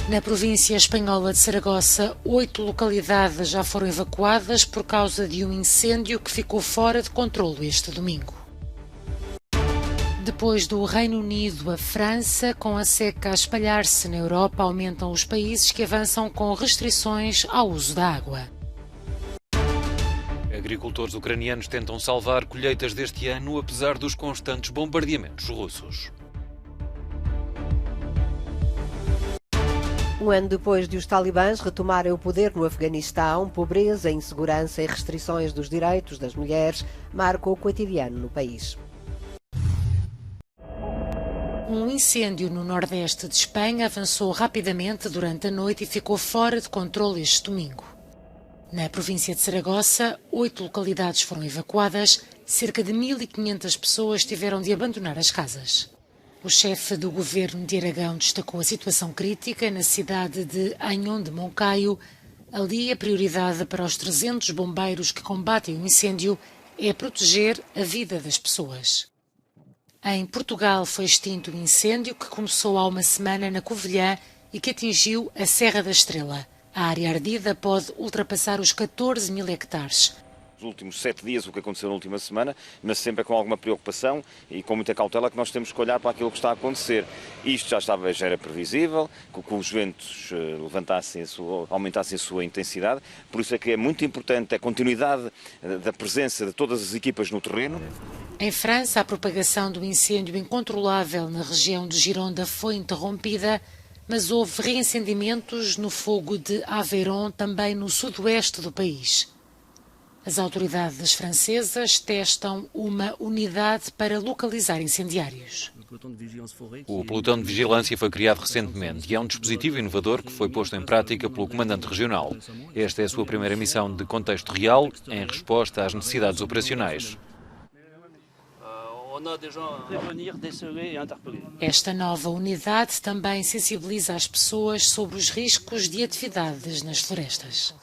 Na província espanhola de Saragoça, 8 localidades já foram evacuadas por causa de um incêndio que ficou fora de controlo este domingo. Depois do Reino Unido, a França, com a seca a espalhar-se na Europa, aumentam os países que avançam com restrições ao uso da água. Agricultores ucranianos tentam salvar colheitas deste ano, apesar dos constantes bombardeamentos russos. Um ano depois de os talibãs retomarem o poder no Afeganistão, pobreza, insegurança e restrições dos direitos das mulheres marcam o cotidiano no país. Um incêndio no nordeste de Espanha avançou rapidamente durante a noite e ficou fora de controle este domingo. Na província de Saragoça, 8 localidades foram evacuadas, cerca de 1.500 pessoas tiveram de abandonar as casas. O chefe do governo de Aragão destacou a situação crítica na cidade de Añón de Moncayo. Ali, a prioridade para os 300 bombeiros que combatem o incêndio é proteger a vida das pessoas. Em Portugal foi extinto o incêndio que começou há uma semana na Covilhã e que atingiu a Serra da Estrela. A área ardida pode ultrapassar os 14.000 hectares. Nos últimos 7 dias, o que aconteceu na última semana, mas sempre com alguma preocupação e com muita cautela que nós temos que olhar para aquilo que está a acontecer. Isto já era previsível, que os ventos aumentassem a sua intensidade, por isso é que é muito importante a continuidade da presença de todas as equipas no terreno. Em França, a propagação do incêndio incontrolável na região de Gironda foi interrompida, mas houve reincendimentos no fogo de Aveyron, também no sudoeste do país. As autoridades francesas testam uma unidade para localizar incendiários. O pelotão de vigilância foi criado recentemente e é um dispositivo inovador que foi posto em prática pelo comandante regional. Esta é a sua primeira missão de contexto real, em resposta às necessidades operacionais. Esta nova unidade também sensibiliza as pessoas sobre os riscos de atividades nas florestas.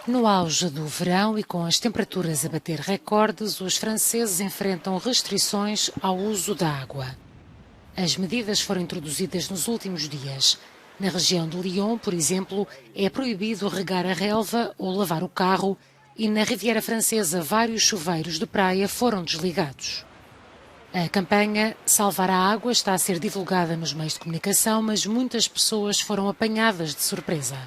No auge do verão e com as temperaturas a bater recordes, os franceses enfrentam restrições ao uso da água. As medidas foram introduzidas nos últimos dias. Na região de Lyon, por exemplo, é proibido regar a relva ou lavar o carro e na Riviera Francesa vários chuveiros de praia foram desligados. A campanha Salvar a Água está a ser divulgada nos meios de comunicação, mas muitas pessoas foram apanhadas de surpresa.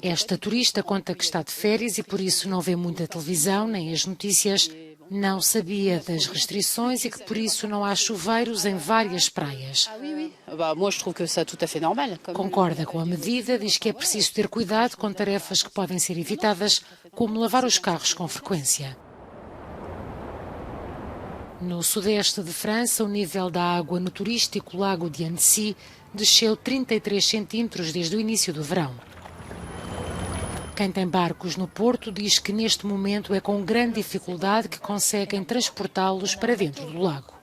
Esta turista conta que está de férias e por isso não vê muita televisão nem as notícias. Não sabia das restrições e que por isso não há chuveiros em várias praias. Concorda com a medida, diz que é preciso ter cuidado com tarefas que podem ser evitadas, como lavar os carros com frequência. No sudeste de França, o nível da água no turístico lago de Annecy desceu 33 centímetros desde o início do verão. Quem tem barcos no porto diz que neste momento é com grande dificuldade que conseguem transportá-los para dentro do lago.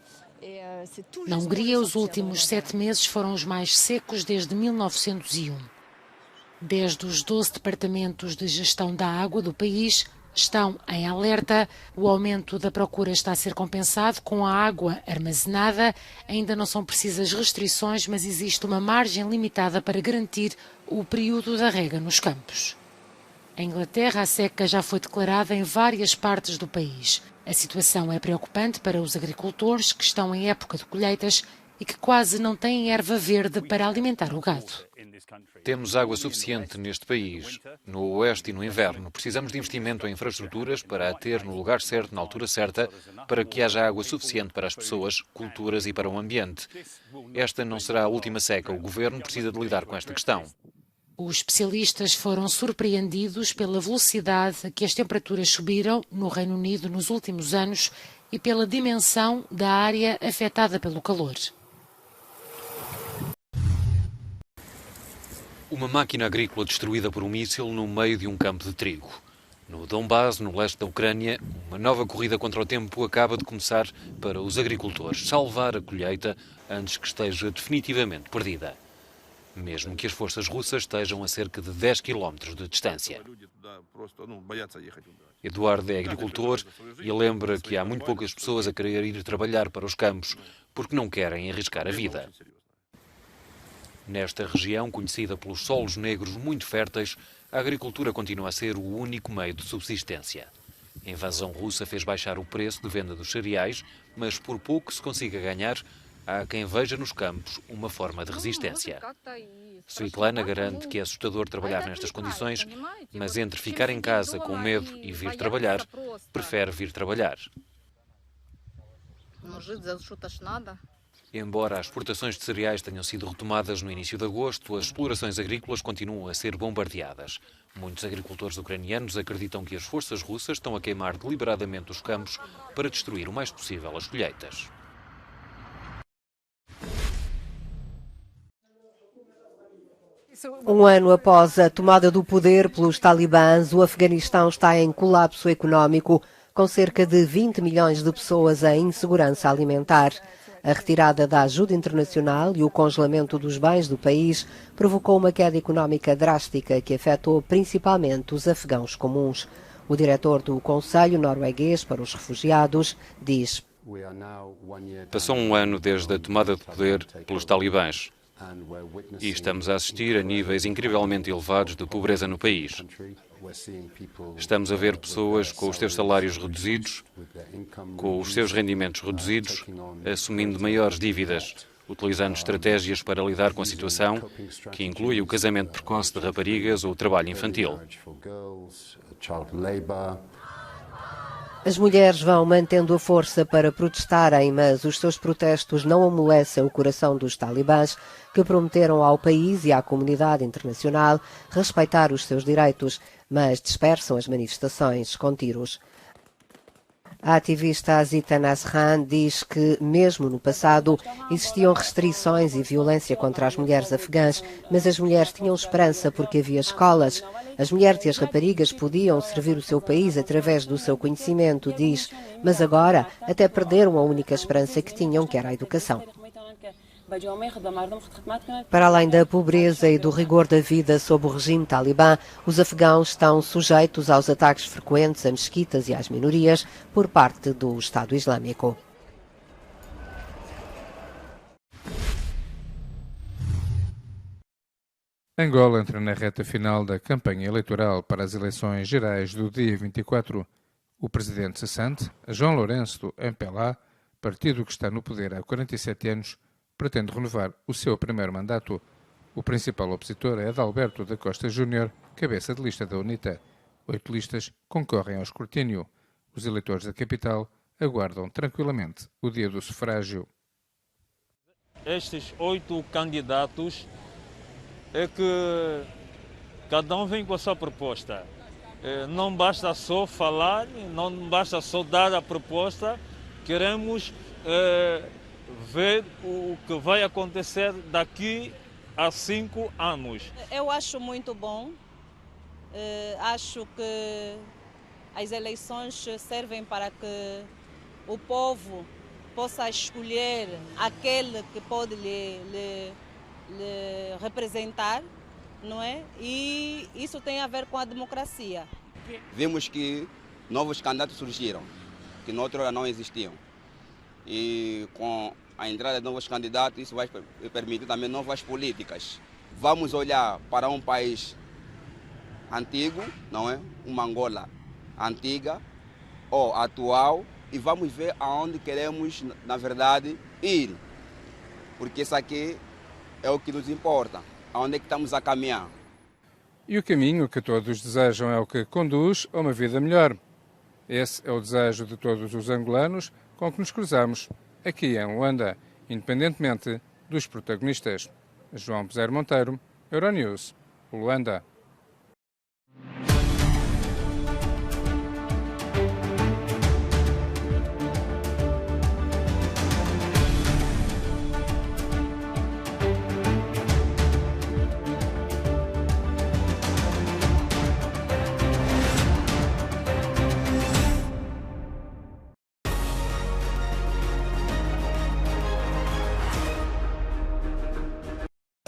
Na Hungria, os últimos 7 meses foram os mais secos desde 1901. 10 dos 12 departamentos de gestão da água do país estão em alerta. O aumento da procura está a ser compensado com a água armazenada. Ainda não são precisas restrições, mas existe uma margem limitada para garantir o período da rega nos campos. Em Inglaterra, a seca já foi declarada em várias partes do país. A situação é preocupante para os agricultores que estão em época de colheitas e que quase não têm erva verde para alimentar o gado. Temos água suficiente neste país. No oeste e no inverno, precisamos de investimento em infraestruturas para a ter no lugar certo, na altura certa, para que haja água suficiente para as pessoas, culturas e para o ambiente. Esta não será a última seca. O governo precisa de lidar com esta questão. Os especialistas foram surpreendidos pela velocidade a que as temperaturas subiram no Reino Unido nos últimos anos e pela dimensão da área afetada pelo calor. Uma máquina agrícola destruída por um míssil no meio de um campo de trigo. No Donbás, no leste da Ucrânia, uma nova corrida contra o tempo acaba de começar para os agricultores salvar a colheita antes que esteja definitivamente perdida, mesmo que as forças russas estejam a cerca de 10 km de distância. Eduardo é agricultor e lembra que há muito poucas pessoas a querer ir trabalhar para os campos porque não querem arriscar a vida. Nesta região, conhecida pelos solos negros muito férteis, a agricultura continua a ser o único meio de subsistência. A invasão russa fez baixar o preço de venda dos cereais, mas por pouco se consiga ganhar, há quem veja nos campos uma forma de resistência. Svetlana garante que é assustador trabalhar nestas condições, mas entre ficar em casa com medo e vir trabalhar, prefere vir trabalhar. Embora as exportações de cereais tenham sido retomadas no início de agosto, as explorações agrícolas continuam a ser bombardeadas. Muitos agricultores ucranianos acreditam que as forças russas estão a queimar deliberadamente os campos para destruir o mais possível as colheitas. Um ano após a tomada do poder pelos talibãs, o Afeganistão está em colapso económico, com cerca de 20 milhões de pessoas em insegurança alimentar. A retirada da ajuda internacional e o congelamento dos bens do país provocou uma queda económica drástica que afetou principalmente os afegãos comuns. O diretor do Conselho Norueguês para os Refugiados diz: Passou um ano desde a tomada de poder pelos talibãs e estamos a assistir a níveis incrivelmente elevados de pobreza no país. Estamos a ver pessoas com os seus salários reduzidos, com os seus rendimentos reduzidos, assumindo maiores dívidas, utilizando estratégias para lidar com a situação, que inclui o casamento precoce de raparigas ou o trabalho infantil. As mulheres vão mantendo a força para protestarem, mas os seus protestos não amolecem o coração dos talibãs, que prometeram ao país e à comunidade internacional respeitar os seus direitos, mas dispersam as manifestações com tiros. A ativista Azita Nasran diz que, mesmo no passado, existiam restrições e violência contra as mulheres afegãs, mas as mulheres tinham esperança porque havia escolas. As mulheres e as raparigas podiam servir o seu país através do seu conhecimento, diz, mas agora até perderam a única esperança que tinham, que era a educação. Para além da pobreza e do rigor da vida sob o regime talibã, os afegãos estão sujeitos aos ataques frequentes a mesquitas e às minorias por parte do Estado Islâmico. Angola entra na reta final da campanha eleitoral para as eleições gerais do dia 24. O presidente cessante, João Lourenço do MPLA, partido que está no poder há 47 anos, pretende renovar o seu primeiro mandato. O principal opositor é Adalberto da Costa Júnior, cabeça de lista da UNITA. 8 listas concorrem ao escrutínio. Os eleitores da capital aguardam tranquilamente o dia do sufrágio. Estes 8 candidatos é que cada um vem com a sua proposta. Não basta só falar, não basta só dar a proposta, queremos ver o que vai acontecer daqui a 5 anos. Eu acho muito bom, acho que as eleições servem para que o povo possa escolher aquele que pode lhe representar, não é? E isso tem a ver com a democracia. Vimos que novos candidatos surgiram, que noutrora não existiam. E com a entrada de novos candidatos, isso vai permitir também novas políticas. Vamos olhar para um país antigo, não é? Uma Angola antiga ou atual, e vamos ver aonde queremos, na verdade, ir. Porque isso aqui é o que nos importa, aonde é que estamos a caminhar. E o caminho que todos desejam é o que conduz a uma vida melhor. Esse é o desejo de todos os angolanos com que nos cruzamos aqui em Luanda, independentemente dos protagonistas. João Bezerra Monteiro, Euronews, Luanda.